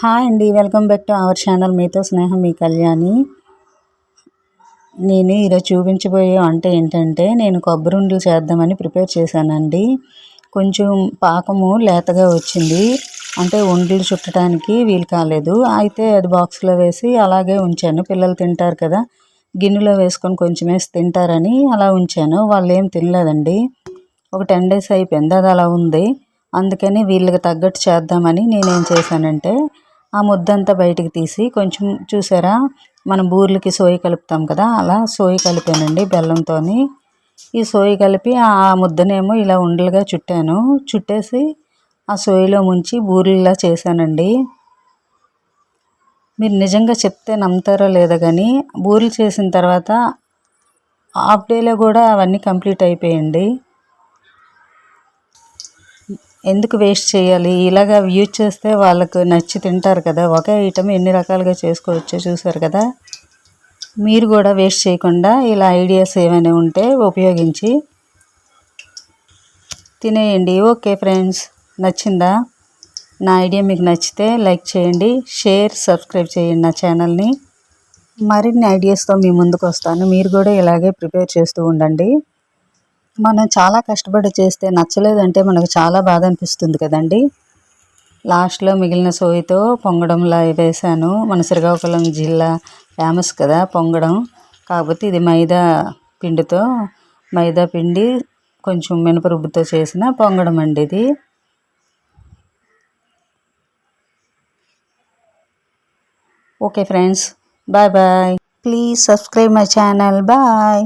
Hi అండి, welcome back to our channel. మీతో స్నేహం, మీ కళ్యాణి. నేను ఈరోజు చూపించబోయే వంట ఏంటంటే, నేను కొబ్బరి ఉండలు చేద్దామని ప్రిపేర్ చేశానండి. కొంచెం పాకము లేతగా వచ్చింది, అంటే ఉండలు చుట్టడానికి వీలు కాలేదు. అయితే అది బాక్స్లో వేసి అలాగే ఉంచాను. పిల్లలు తింటారు కదా, గిన్నెలో వేసుకొని కొంచెం వేసి తింటారని అలా ఉంచాను. వాళ్ళు ఏం తినలేదండి. ఒక 10 days అయిపోయింది, అది అలా ఉంది. అందుకని వీళ్ళకి తగ్గట్టు చేద్దామని నేనేం చేశానంటే, ఆ ముద్దంతా బయటికి తీసి కొంచెం చూసారా, మనం బూర్లకి సోయి కలుపుతాం కదా, అలా సోయి కలిపానండి బెల్లంతో. ఈ సోయి కలిపి ఆ ముద్దనేమో ఇలా ఉండలుగా చుట్టాను. చుట్టేసి ఆ సోయిలో ముంచి బూరెల్లా చేశానండి. మీరు నిజంగా చెప్తే నమ్ముతారో లేదో కానీ, బూరెలు చేసిన తర్వాత హాఫ్ డేలో కూడా అవన్నీ కంప్లీట్ అయిపోయండి. ఎందుకు వేస్ట్ చేయాలి, ఇలాగ యూజ్ చేస్తే వాళ్ళకు నచ్చి తింటారు కదా. ఒకే ఐటమ్ ఎన్ని రకాలుగా చేసుకోవచ్చో చూసారు కదా. మీరు కూడా వేస్ట్ చేయకుండా ఇలా ఐడియాస్ ఏమైనా ఉంటే ఉపయోగించి తినేయండి. ఓకే ఫ్రెండ్స్, నచ్చిందా నా ఐడియా? మీకు నచ్చితే లైక్ చేయండి, షేర్, సబ్స్క్రైబ్ చేయండి నా ఛానల్ని. మరిన్ని ఐడియాస్తో మీ ముందుకు వస్తాను. మీరు కూడా ఇలాగే ప్రిపేర్ చేస్తూ ఉండండి. మనం చాలా కష్టపడి చేస్తే నచ్చలేదంటే మనకు చాలా బాధ అనిపిస్తుంది కదండి. లాస్ట్లో మిగిలిన సోయితో పొంగడంలా వేసాను. మన శ్రీకాకుళం జిల్లా ఫేమస్ కదా పొంగడం. కాకపోతే ఇది మైదా పిండి కొంచెం మినపరుబ్బుతో చేసిన పొంగడం అండి ఇది. Okay friends, bye bye. Please subscribe my channel. Bye.